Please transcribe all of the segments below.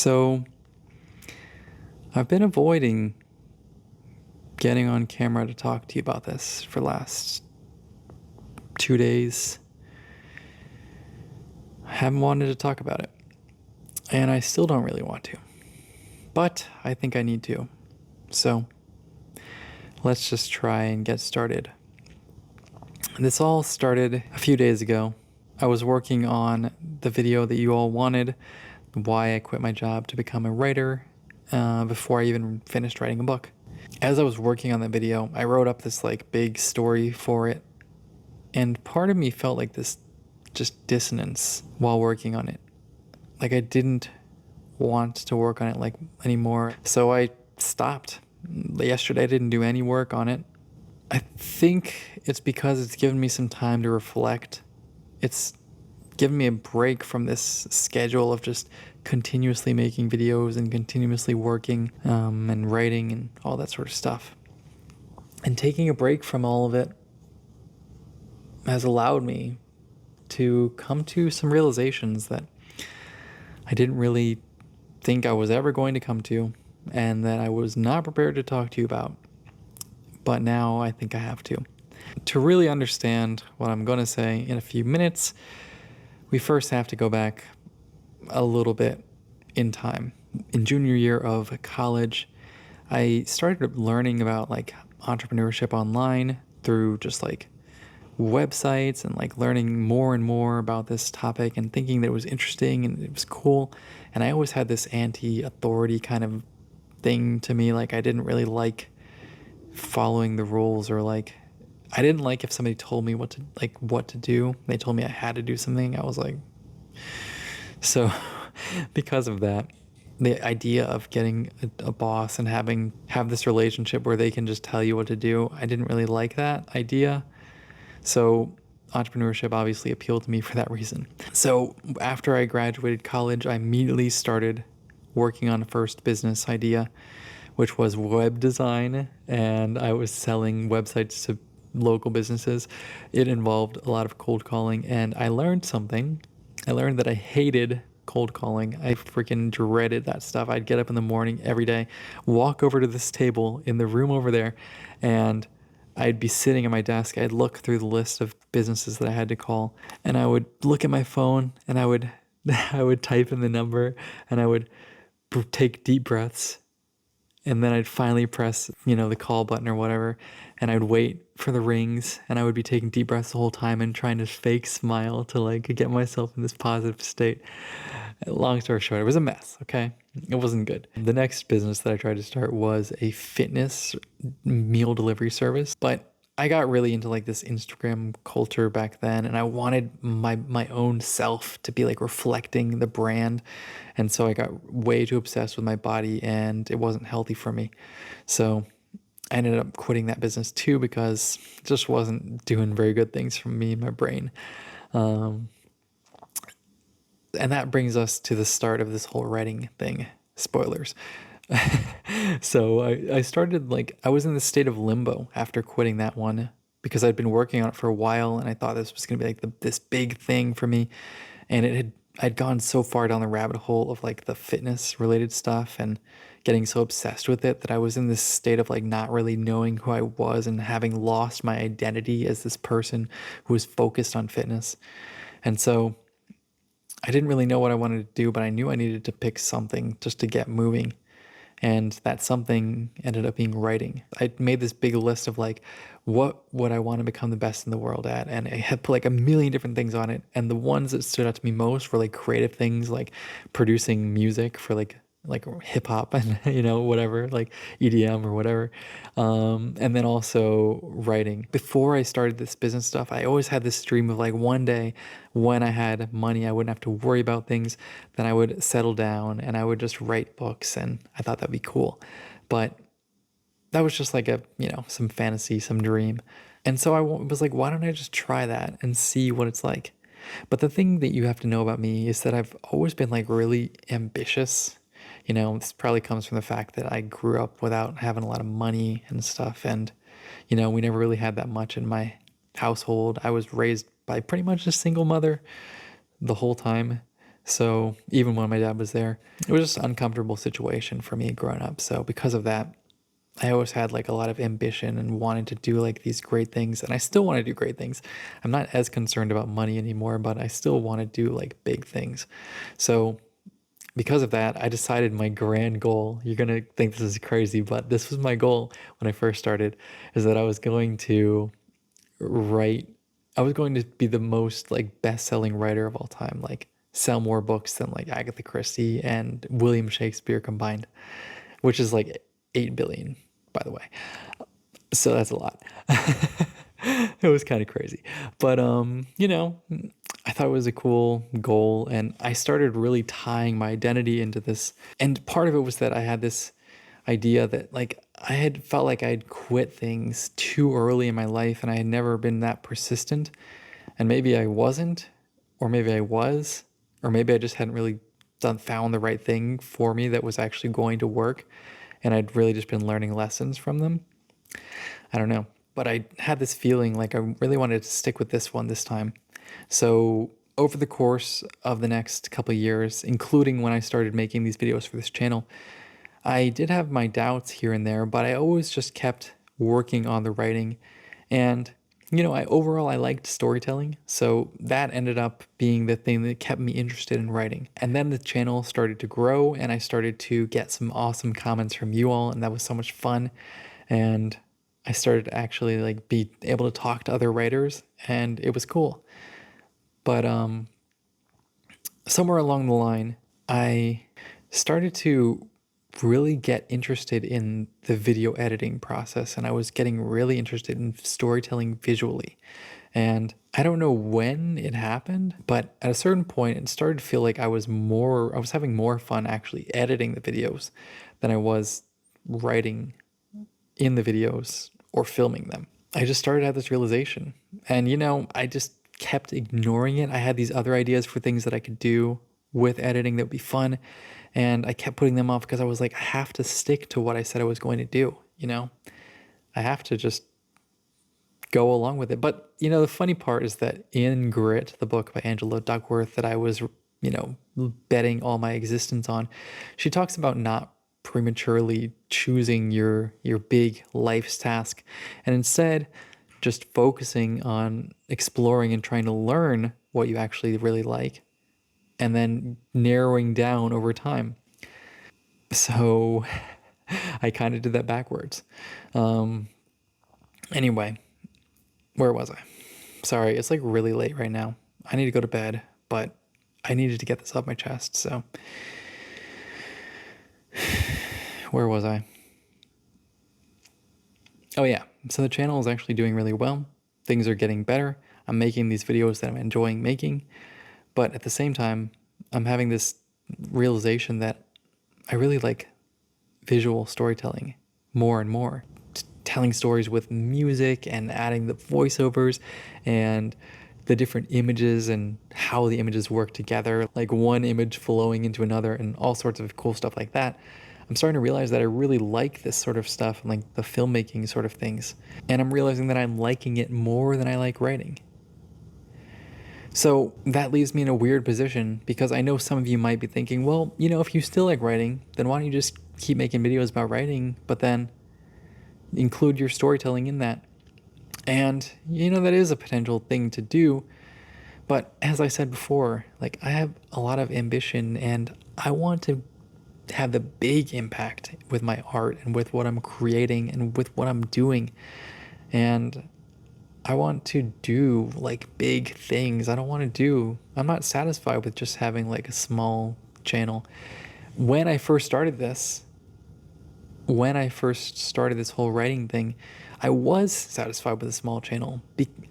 So, I've been avoiding getting on camera to talk to you about this for the last 2 days. I haven't wanted to talk about it, and I still don't really want to, but I think I need to. So, let's just try and get started. This all started a few days ago. I was working on the video that you all wanted, why I quit my job to become a writer, before I even finished writing a book. As I was working on that video, I wrote up this big story for it, and part of me felt like this just dissonance while working on it. Like I didn't want to work on it anymore. So I stopped. Yesterday I didn't do any work on it. I think it's because it's given me some time to reflect. It's given me a break from this schedule of just continuously making videos and continuously working and writing and all that sort of stuff. And taking a break from all of it has allowed me to come to some realizations that I didn't really think I was ever going to come to, and that I was not prepared to talk to you about. But now I think I have to. To really understand what I'm going to say in a few minutes, we first have to go back a little bit in time. In junior year of college, I started learning about entrepreneurship online through just websites and learning more and more about this topic and thinking that it was interesting and it was cool. And I always had this anti-authority kind of thing to me. I didn't really like following the rules, or I didn't like if somebody told me what to do. They told me I had to do something. I was like, so because of that, the idea of getting a boss and have this relationship where they can just tell you what to do, I didn't really like that idea. So entrepreneurship obviously appealed to me for that reason. So after I graduated college, I immediately started working on a first business idea, which was web design, and I was selling websites to local businesses. It involved a lot of cold calling, and I learned something. I learned that I hated cold calling. I freaking dreaded that stuff. I'd get up in the morning every day, walk over to this table in the room over there, and I'd be sitting at my desk. I'd look through the list of businesses that I had to call, and I would look at my phone, and I would I would type in the number, and I would take deep breaths, and then I'd finally press, the call button or whatever, and I'd wait for the rings, and I would be taking deep breaths the whole time and trying to fake smile to get myself in this positive state. Long story short, it was a mess, okay? It wasn't good. The next business that I tried to start was a fitness meal delivery service, but I got really into this Instagram culture back then, and I wanted my own self to be reflecting the brand. And so I got way too obsessed with my body, and it wasn't healthy for me. So I ended up quitting that business too, because it just wasn't doing very good things for me and my brain. And that brings us to the start of this whole writing thing. Spoilers. So I started I was in this state of limbo after quitting that one, because I'd been working on it for a while, and I thought this was going to be this big thing for me. And I'd gone so far down the rabbit hole of the fitness related stuff and getting so obsessed with it that I was in this state of not really knowing who I was and having lost my identity as this person who was focused on fitness. And so I didn't really know what I wanted to do, but I knew I needed to pick something just to get moving. And that something ended up being writing. I made this big list of what would I want to become the best in the world at? And I had put a million different things on it. And the ones that stood out to me most were creative things, like producing music for hip hop and whatever, EDM or whatever. And then also writing. Before I started this business stuff, I always had this dream of one day when I had money, I wouldn't have to worry about things. Then I would settle down and I would just write books, and I thought that'd be cool. But that was just some fantasy, some dream. And so I was like, why don't I just try that and see what it's like? But the thing that you have to know about me is that I've always been really ambitious. This probably comes from the fact that I grew up without having a lot of money and stuff. And, we never really had that much in my household. I was raised by pretty much a single mother the whole time. So even when my dad was there, it was just an uncomfortable situation for me growing up. So because of that, I always had like a lot of ambition and wanted to do like these great things. And I still want to do great things. I'm not as concerned about money anymore, but I still want to do like big things. So because of that, I decided my grand goal, you're going to think this is crazy, but this was my goal when I first started, is that I was going to write, I was going to be the most like best-selling writer of all time, like sell more books than like Agatha Christie and William Shakespeare combined, which is like 8 billion, by the way. So that's a lot. It was kind of crazy. But I thought it was a cool goal, and I started really tying my identity into this. And part of it was that I had this idea that like I had felt like I had quit things too early in my life and I had never been that persistent. And maybe I wasn't, or maybe I was, or maybe I just hadn't really found the right thing for me that was actually going to work. And I'd really just been learning lessons from them. I don't know. But I had this feeling like I really wanted to stick with this one this time. So over the course of the next couple of years, including when I started making these videos for this channel, I did have my doubts here and there, but I always just kept working on the writing. And, I liked storytelling. So that ended up being the thing that kept me interested in writing. And then the channel started to grow and I started to get some awesome comments from you all. And that was so much fun. And I started to actually like be able to talk to other writers and it was cool. But somewhere along the line, I started to really get interested in the video editing process and I was getting really interested in storytelling visually. And I don't know when it happened, but at a certain point it started to feel like I was having more fun actually editing the videos than I was writing in the videos or filming them. I just started to have this realization. And I just kept ignoring it. I had these other ideas for things that I could do with editing that would be fun. And I kept putting them off because I was like, I have to stick to what I said I was going to do, I have to just go along with it. But, the funny part is that in Grit, the book by Angela Duckworth that I was, betting all my existence on, she talks about not prematurely choosing your big life's task and instead just focusing on exploring and trying to learn what you actually really like and then narrowing down over time. So I kind of did that backwards. Anyway, where was I? Sorry, it's like really late right now. I need to go to bed, but I needed to get this off my chest. So where was I? Oh yeah, so the channel is actually doing really well. Things are getting better. I'm making these videos that I'm enjoying making, but at the same time, I'm having this realization that I really like visual storytelling more and more. Telling stories with music and adding the voiceovers and the different images and how the images work together, like one image flowing into another and all sorts of cool stuff like that. I'm starting to realize that I really like this sort of stuff and like the filmmaking sort of things. And I'm realizing that I'm liking it more than I like writing. So that leaves me in a weird position because I know some of you might be thinking, well, if you still like writing, then why don't you just keep making videos about writing, but then include your storytelling in that? And, that is a potential thing to do. But as I said before, like I have a lot of ambition and I want to have the big impact with my art and with what I'm creating and with what I'm doing. And I want to do like big things. I'm not satisfied with just having like a small channel. When I first started this whole writing thing, I was satisfied with a small channel.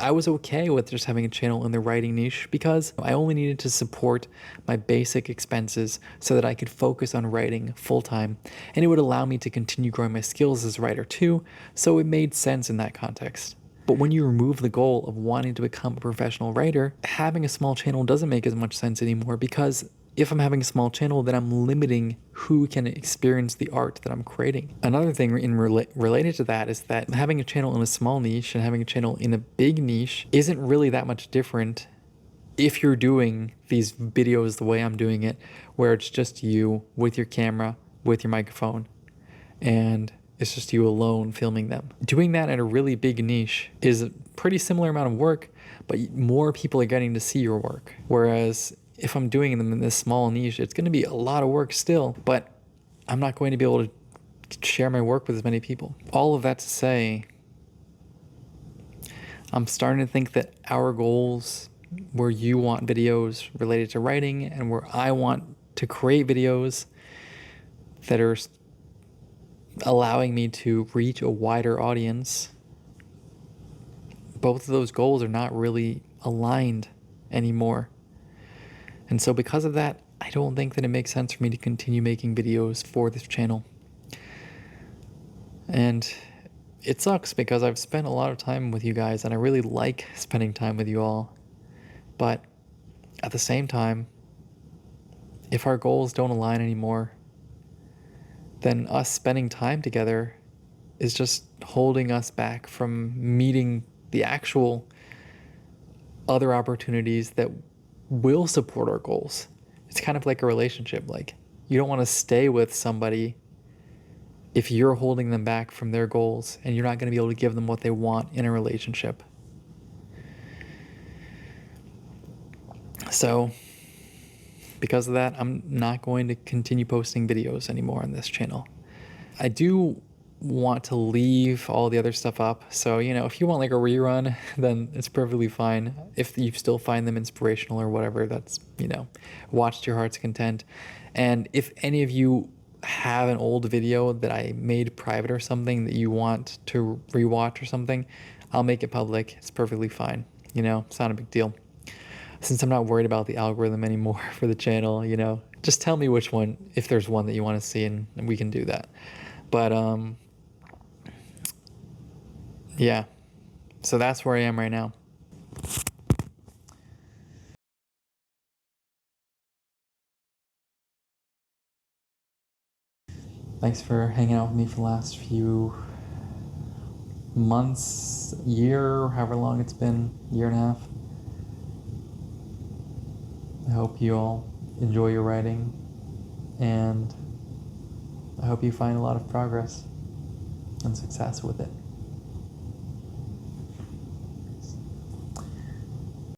I was okay with just having a channel in the writing niche because I only needed to support my basic expenses so that I could focus on writing full time, and it would allow me to continue growing my skills as a writer too, so it made sense in that context. But when you remove the goal of wanting to become a professional writer, having a small channel doesn't make as much sense anymore because if I'm having a small channel, then I'm limiting who can experience the art that I'm creating. Another thing related to that is that having a channel in a small niche and having a channel in a big niche isn't really that much different if you're doing these videos the way I'm doing it, where it's just you with your camera, with your microphone, and it's just you alone filming them. Doing that in a really big niche is a pretty similar amount of work, but more people are getting to see your work. Whereas if I'm doing them in this small niche, it's going to be a lot of work still, but I'm not going to be able to share my work with as many people. All of that to say, I'm starting to think that our goals, where you want videos related to writing and where I want to create videos that are allowing me to reach a wider audience, both of those goals are not really aligned anymore. And so because of that, I don't think that it makes sense for me to continue making videos for this channel. And it sucks because I've spent a lot of time with you guys and I really like spending time with you all. But at the same time, if our goals don't align anymore, then us spending time together is just holding us back from meeting the actual other opportunities that will support our goals. It's kind of like a relationship. Like, you don't want to stay with somebody if you're holding them back from their goals and you're not going to be able to give them what they want in a relationship. So, because of that, I'm not going to continue posting videos anymore on this channel. I do want to leave all the other stuff up. So, if you want like a rerun, then it's perfectly fine. If you still find them inspirational or whatever, that's, watch to your heart's content. And if any of you have an old video that I made private or something that you want to rewatch or something, I'll make it public. It's perfectly fine. It's not a big deal. Since I'm not worried about the algorithm anymore for the channel, just tell me which one, if there's one that you want to see, and we can do that. But, yeah, so that's where I am right now. Thanks for hanging out with me for the last few months, year, however long it's been, year and a half. I hope you all enjoy your writing, and I hope you find a lot of progress and success with it.